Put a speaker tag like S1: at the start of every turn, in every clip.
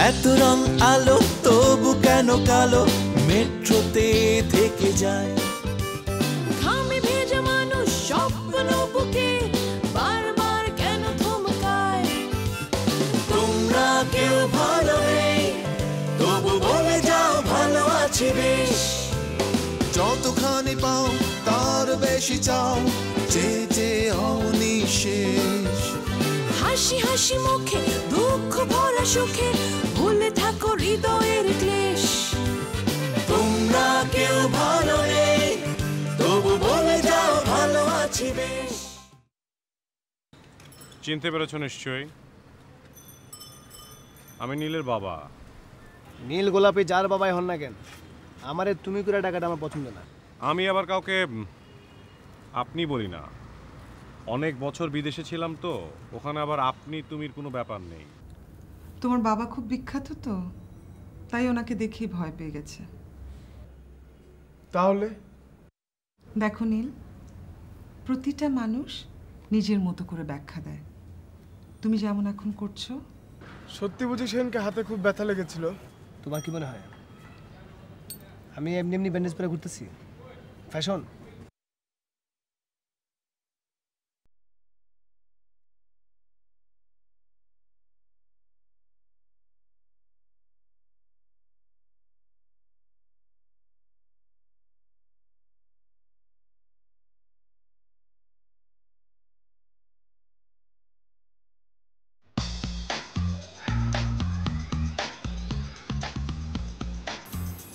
S1: এত রং আলো তবু কেন কালো মেট্রোতে থেকে যায়
S2: ঘামে ভেজা মানুষ স্বপ্ন বুকে বারবার কেন থমকায়
S1: তোমরা কেউ ভালো নেই তবু বলে যাও ভালো আছি বেশ যতখানি পাও তার বেশি চাও যে যে অনিশেষ
S2: হাসি হাসি মুখে দুঃখ ভরা সুখে ভুলে থাকো হৃদয়ের ক্লেশ
S1: তোমরা কেউ ভালো নেই তবু বলে যাও ভালো আছি বেশ
S3: চিনতে পেরেছ নিশ্চয়ই আমি নীলের বাবা
S4: নীল গোলাপি যার বাবাই হন না কেন আমারে তুমি করে টাকাটা আমার পছন্দ না
S3: আমি আবার কাউকে আপনি বলি না অনেক বছর বিদেশে ছিলাম তো ওখানে আবার আপনি তুমির কোনো ব্যাপার নেই
S5: তোমার বাবা খুব বিখ্যাত তো তাই ওনাকে দেখেই ভয় পেয়ে গেছে
S4: তাহলে
S5: দেখো নীল প্রতিটা মানুষ নিজের মতো করে ব্যাখ্যা দেয় তুমি যেমন এখন করছো
S6: সত্যি বুঝি সেনকে হাতে খুব ব্যথা লেগেছিল
S4: তোমার কি মনে হয় আমি এমনি এমনি ব্যান্ডেজ পরে ঘুরতেছি ফ্যাশন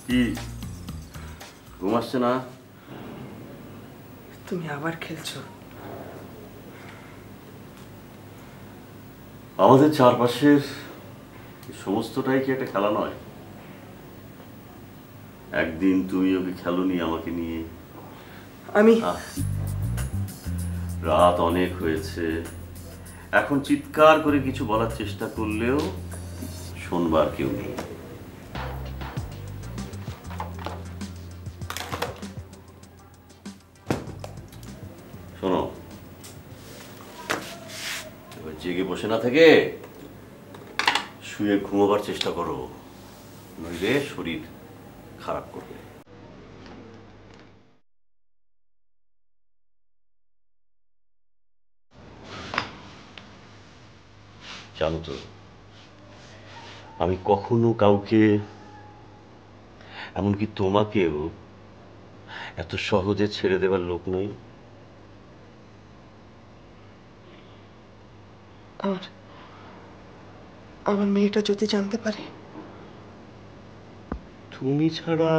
S7: কি ঘুম আসছে না
S5: তুমি আবার খেলছো
S7: আমাদের চারপাশের সমস্তটাই কি একটা খেলা নয় একদিন তুমি ওকে খেলোনি আমাকে নিয়ে
S5: আমি
S7: রাত অনেক হয়েছে এখন চিৎকার করে কিছু বলার চেষ্টা করলেও শোনবার কেউ নেই শোনো এবার জেগে বসে না থেকে শুয়ে ঘুমাবার চেষ্টা করো নইলে শরীর খারাপ করবে জানো তো আমি কখনো কাউকে এমনকি তোমাকেও এত সহজে ছেড়ে দেবার লোক নই
S5: আমার মেয়েটা যদি জানতে পারে
S7: তুমি ছাড়া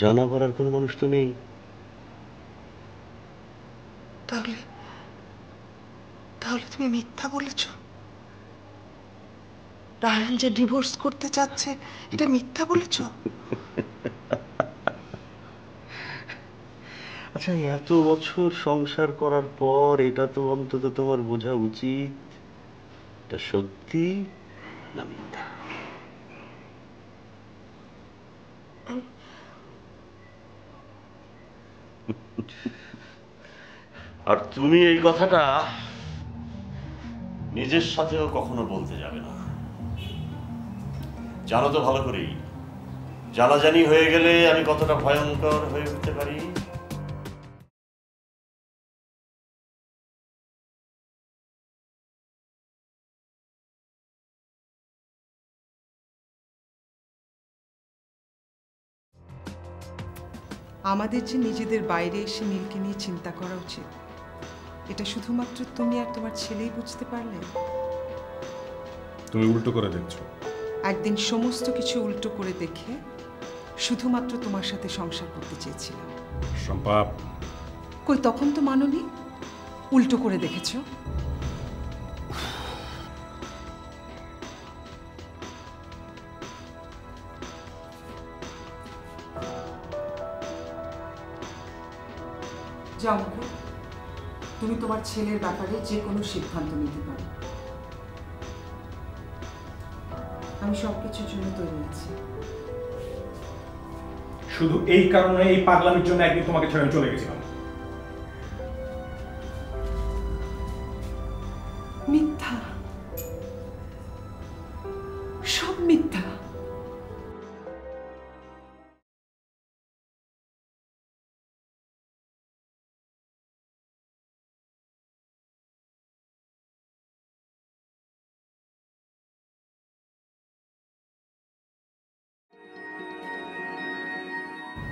S7: জানা করার কোনো মানুষ তো নেই
S5: তাহলে তাহলে তুমি মিথ্যা বলেছো রায়হান যে ডিভোর্স করতে চাচ্ছে এটা মিথ্যা বলেছো
S7: আচ্ছা এত বছর সংসার করার পর এটা তো অন্তত তোমার বোঝা উচিত এটা সত্যি না মিথ্যা আর তুমি এই কথাটা নিজের সাথেও কখনো বলতে যাবে না জানো তো ভালো করেই জানাজানি হয়ে গেলে আমি কতটা ভয়ঙ্কর হয়ে উঠতে পারি
S5: আমাদের যে নিজেদের বাইরে এসে নীলকে নিয়ে চিন্তা করা উচিত এটা শুধুমাত্র তুমি আর তোমার ছেলেই বুঝতে পারলে
S3: তুমি উল্টো করে দেখছো
S5: একদিন সমস্ত কিছু উল্টো করে দেখে শুধুমাত্র তোমার সাথে সংসার করতে চেয়েছিলাম
S3: শম্পা
S5: কই তখন তো মানোনি উল্টো করে দেখেছো যাও তুমি তোমার ছেলের ব্যাপারে যে কোনো সিদ্ধান্ত নিতে পারো আমি সবকিছুর জন্য তৈরি আছি
S8: শুধু এই কারণে এই পাগলামির জন্য একদিন তোমাকে ছেড়ে চলে গেছিলাম
S5: মিথ্যা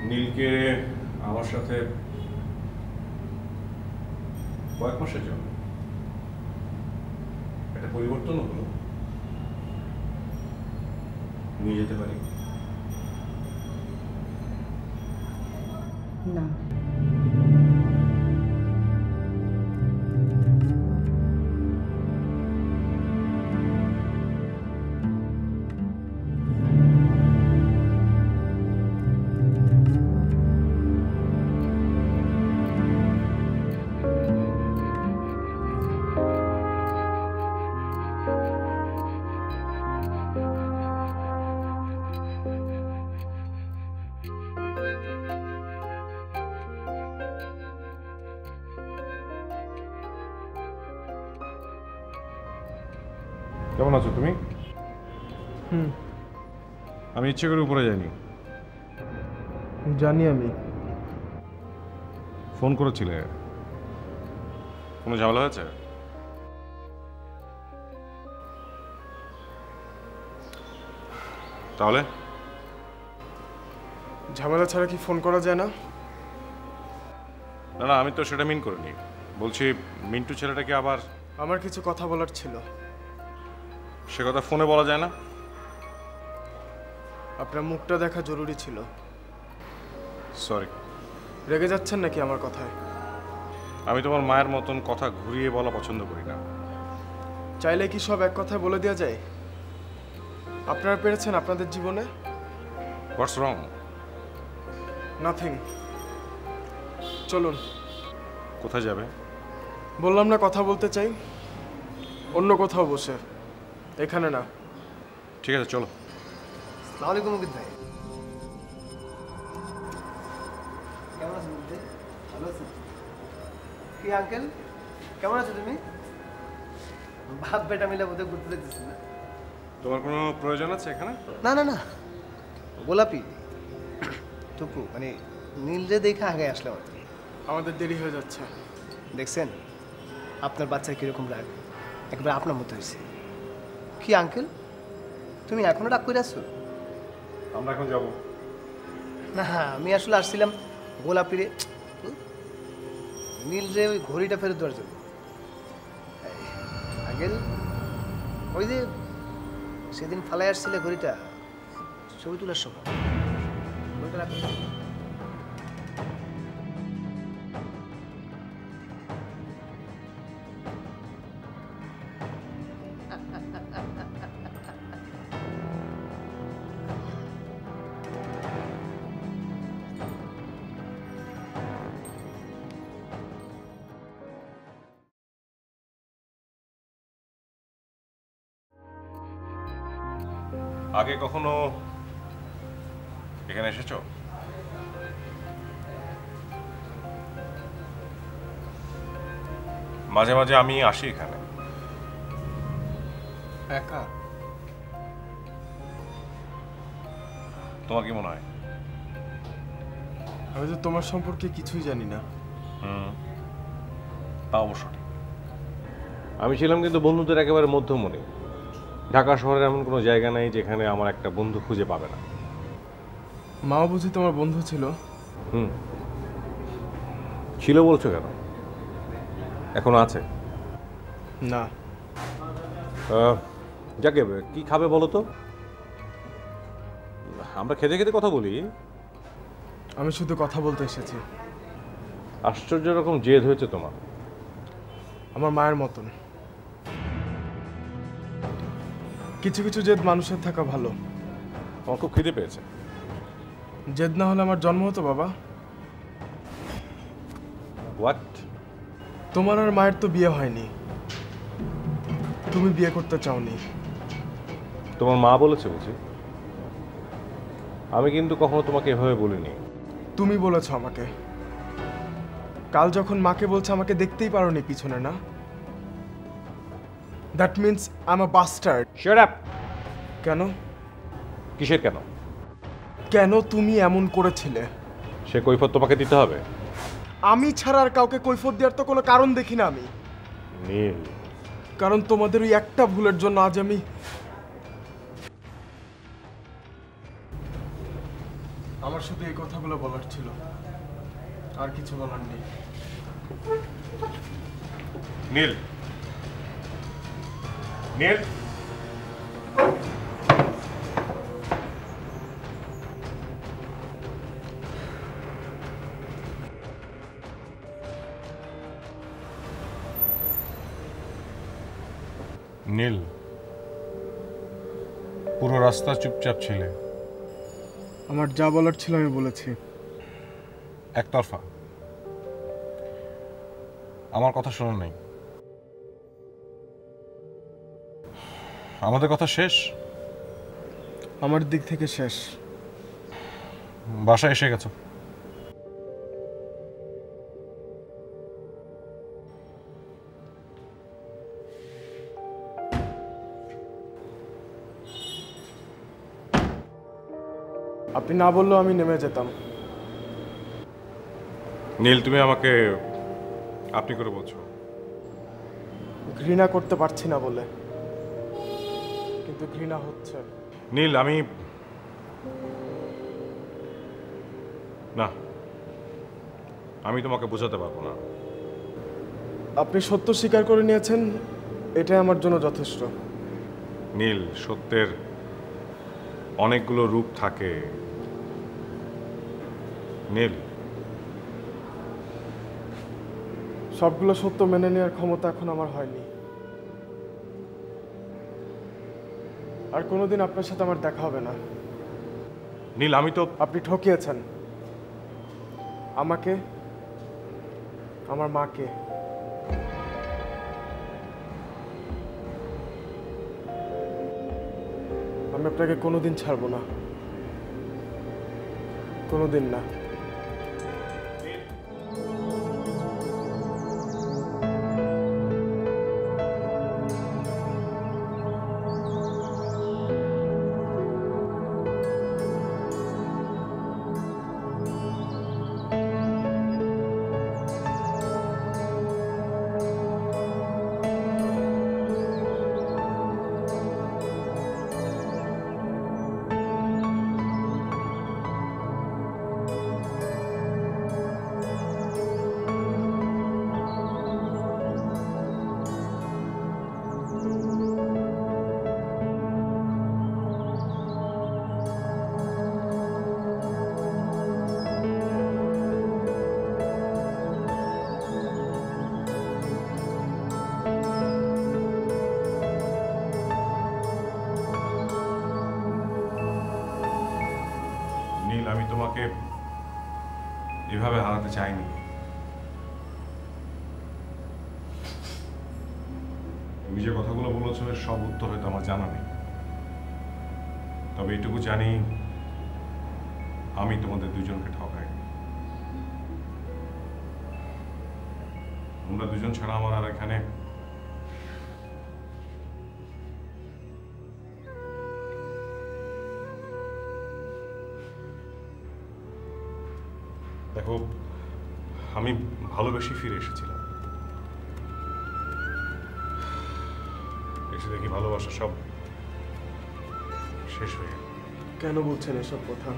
S3: নীলকে আমার সাথে কয়েক মাসের জন্য একটা পরিবর্তন হলো, নিয়ে যেতে পারি
S5: না।
S3: কেমন আছো তুমি? আমি ইচ্ছে করে উপরে যাইনি।
S6: জানি আমি।
S3: ফোন করেছিলে, কোনো ঝামেলা হয়েছে? তাহলে
S6: ঝামেলা ছাড়া কি ফোন করা যায় না?
S3: না না, আমি তো সেটা মিন করিনি। বলছি মিন্টু ছেলেটাকে আবার
S6: আমার কিছু কথা বলার ছিল।
S3: সে কথা ফোনে বলা যায় না?
S6: আপনার মুখটা দেখা জরুরি ছিল।
S3: সরি।
S6: রেগে যাচ্ছেন নাকি আমার কথায়?
S3: আমি তোমার মায়ের মতন কথা ঘুরিয়ে বলা পছন্দ করি না।
S6: চাইলে কি সব এক কথায় বলে দেওয়া যায়? আপনারা পেরেছেন আপনাদের জীবনে?
S3: হোয়াটস রং?
S6: নাথিং। চলুন।
S3: কোথায় যাবে?
S6: বললাম না কথা বলতে চাই, অন্য কোথাও বসে, এখানে না।
S3: ঠিক আছে চলো।
S4: আসসালামু আলাইকুম মুকিত ভাই। কেমন আছেন মুকিত ভাই? ভালো আছেন? কি আঙ্কেল কেমন আছো তুমি? বাপ বেটা মিলে বোধহয় ঘুরতে যেতেছি না?
S3: তোমার কোনো প্রয়োজন আছে এখানে?
S4: না না না, গোলাপি টুকু মানে নীলরে দেখে আগে আসলাম আর কি।
S6: আমাদের দেরি হয়ে যাচ্ছে।
S4: দেখছেন আপনার বাচ্চার কিরকম রাগ, একবার আপনার মতো হয়েছে। কি আঙ্কেল তুমি এখনো রাগ করে আসছো?
S3: আমরা এখন যাব
S4: না, আমি আসলে আসছিলাম গোলাপিরে নীলরে ওই ঘড়িটা ফেরত দেওয়ার জন্য। আঙ্কেল ওই যে সেদিন ফালাই আসছিলে ঘড়িটা, ছবি তোলার সময় ঘড়িটা রাখো।
S3: আগে কখনো এখানে এসেছো? মাঝে মাঝে আমি আসি এখানে।
S6: একা?
S3: তোমার কি মনে হয়?
S6: আমি তো তোমার সম্পর্কে কিছুই জানি না।
S3: তা অবশ্য ঠিক। আমি ছিলাম কিন্তু বন্ধুদের একেবারে মধ্যমণি। ঢাকা শহরের এমন কোনো জায়গা নাই যেখানে আমার একটা বন্ধু খুঁজে পাবে না।
S6: মাও বুঝি তোমার বন্ধু ছিল?
S3: ছিল বলছো কেন? এখনো আছে?
S6: না।
S3: যাকে কি খাবে বলো তো, আমরা খেতে খেতে কথা বলি।
S6: আমি শুধু কথা বলতে এসেছি।
S3: আশ্চর্য রকম জেদ হয়েছে তোমার।
S6: আমার মায়ের মতন। কিছু কিছু জেদ মানুষের থাকা ভালো।
S3: আমার খুব খিদে পেয়েছে।
S6: জেদ না হলে আমার জন্ম হতো বাবা।
S3: হোয়াট?
S6: তোমার আর মায়ের তো বিয়ে হয়নি, তুমি বিয়ে করতে চাওনি।
S3: তোমার মা বলেছে বুঝি? আমি কিন্তু কখনো তোমাকে এভাবে বলিনি।
S6: তুমি বলেছ আমাকে। কাল যখন মাকে বলছে আমাকে দেখতেই পারোনি পিছনে, না? That means I am a bastard.
S3: Shut up.
S6: কেন?
S3: কিসের কেন?
S6: কেন তুমি এমন করেছিলে?
S3: সে কৈফিয়ত তোমাকে দিতে হবে?
S6: আমি ছাড়া আর কাউকে কৈফিয়ত দেওয়ার তো কোনো কারণ দেখি না আমি।
S3: নীল,
S6: কারণ তোমাদের ওই একটা ভুলের জন্য আজ আমি আমার শুধু এই কথাগুলো বলার ছিল, আর কিছু বলার নেই।
S3: নীল, নীল, নীল, পুরো রাস্তা চুপচাপ ছিলে।
S6: আমার যা বলার ছিল আমি বলেছি।
S3: একতরফা, আমার কথা শোনো নাই। আমাদের কথা শেষ।
S6: আমার দিক থেকে শেষ।
S3: বাসায় এসে গেছো?
S6: আপনি না বললেও আমি নেমে যেতাম।
S3: নীল, তুমি আমাকে আপনি করে বলছো।
S6: ঘৃণা করতে পারছি না বলে, কিন্তু ঘৃণা হচ্ছে।
S3: নীল, আমি না, আমি তোমাকে বোঝাতে পারবো না।
S6: আপনি সত্য স্বীকার করে নিয়েছেন, এটাই আমার জন্য যথেষ্ট।
S3: নীল, সত্যের অনেকগুলো রূপ থাকে। নীল,
S6: সবগুলো সত্য মেনে নেওয়ার ক্ষমতা এখন আমার হয়নি। আর কোনোদিন আপনার সাথে আমার দেখা হবে না।
S3: নীল, আমি তো
S6: আপনি ঠকিয়েছেন আমাকে, আমার মাকে। আমি আপনাকে কোনোদিন ছাড়বো না, কোনোদিন না।
S3: আমি তোমাকে এভাবে হারাতে চাইনি। তুমি যে কথাগুলো বলেছো এর সব উত্তর হয়তো আমার জানা নেই, তবে এটুকু জানি আমি তোমাদের দুজনকে ঠকাই। তোমরা দুজন ছাড়া আমার আর এখানে দেখো, আমি ভালোবেসে ফিরে এসেছিলাম। এসে দেখি ভালোবাসা সব শেষ হয়ে গেল।
S6: কেন বলছেন এসব কথা?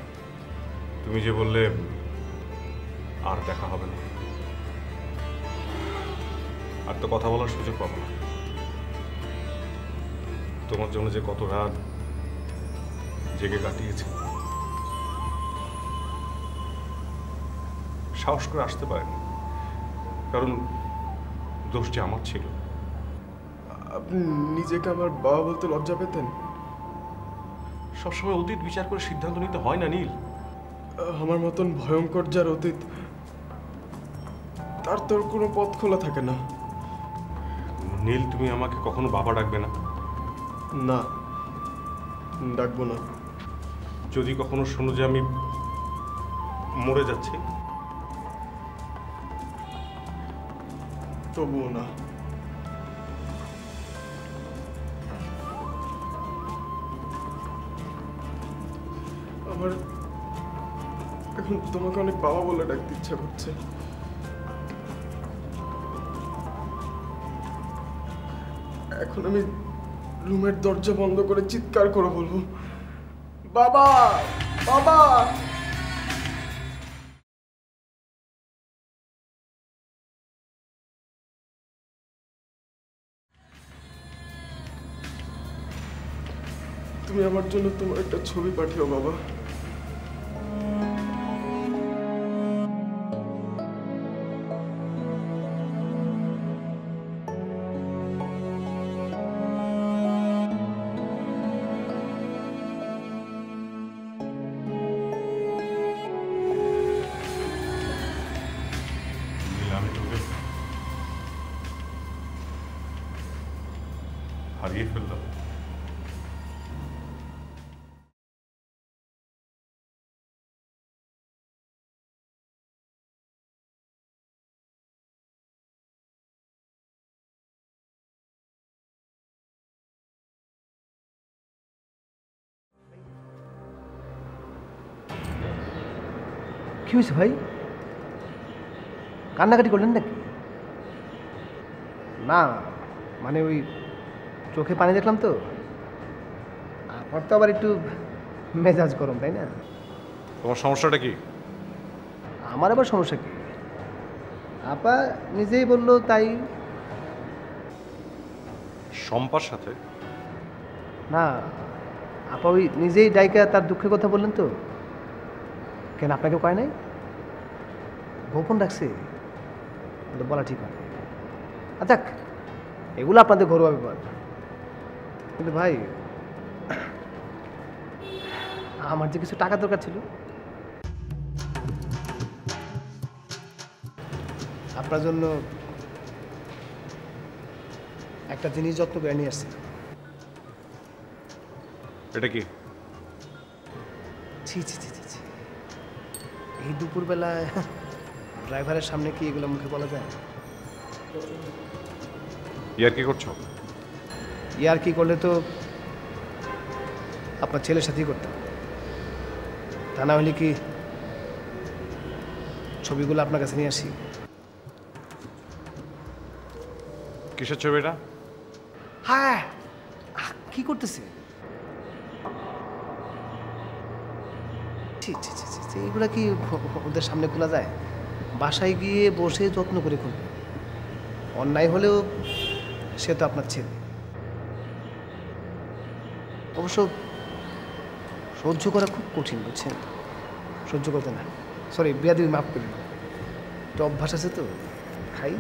S3: তুমি যে বললে আর দেখা হবে না, আর তো কথা বলার সুযোগ পাবো না। তোমার জন্য যে কত রাত জেগে কাটিয়েছে, সাহস করে আসতে পারেনি, কারণ দোষটি আমার ছিল।
S6: আপনি নিজেকে আমার বাবা বলতে লজ্জা পেতেন?
S3: সবসময় অতীত বিচার করে সিদ্ধান্ত নিতে হয় না নীল।
S6: আমার মতন ভয়ঙ্কর যার অতীত, তার তোর কোনো পথ খোলা থাকে না।
S3: নীল, তুমি আমাকে কখনো বাবা ডাকবে না?
S6: না, ডাকবো না।
S3: যদি কখনো শোনো যে আমি মরে যাচ্ছি,
S6: তবুও না। আমার এখন তোমাকে অনেক বাবা বলে ডাকতে ইচ্ছা করছে। এখন আমি রুমের দরজা বন্ধ করে চিৎকার করে বলবো, বাবা, বাবা। তুমি আমার জন্য তোমার একটা ছবি পাঠিও বাবা।
S3: আমি তোকে হারিয়ে ফেললাম।
S4: কি হয়েছে ভাই? কান্নাকাটি করলেন নাকি? না মানে ওই চোখে পানি দেখলাম তো, আমার তো আবার একটু মেজাজ গরম, তাই না?
S3: তোমার সমস্যাটা কি?
S4: আমার আবার সমস্যা কি? আপা নিজেই বললো তাই।
S3: শম্পার সাথে?
S4: না আপা ওই নিজেই ডাইকা তার দুঃখের কথা বললেন তো। কেন আপনাকে কয় নাই? গোপন রাখছে, বলা ঠিক হয়। আচ্ছা এগুলো আপনাদের ঘরোয়া ব্যাপার, কিন্তু ভাই আমার যে কিছু টাকা দরকার ছিল, আপনার জন্য একটা জিনিস যত্ন করে নিয়ে আসছি।
S3: এটা কি?
S4: ছি ছি ছি ছি ছি, এই দুপুরবেলায় ড্রাইভারের সামনে কি এগুলো মুখে বলা যায়?
S3: ইয়ার কি করছো?
S4: ইয়ার কি করলে তো আপনার ছেলের সাথেই করতাম, তা না হলে কি ছবিগুলো আপনার কাছে নিয়ে আসি।
S3: কিসের ছবি এটা?
S4: হ্যাঁ কি করতেছে? ছি ছি ছি ছি, এগুলা কি ওদের সামনে খোলা যায়? বাসায় গিয়ে বসে যত্ন করে খুলবে। অন্যায় হলেও সে তো আপনার ছেলে, অবশ্য সহ্য করা খুব কঠিন, বুঝছেন? সহ্য করতে না, সরি বেয়াদবি মাফ করি, তো অভ্যাস আছে তো, খাই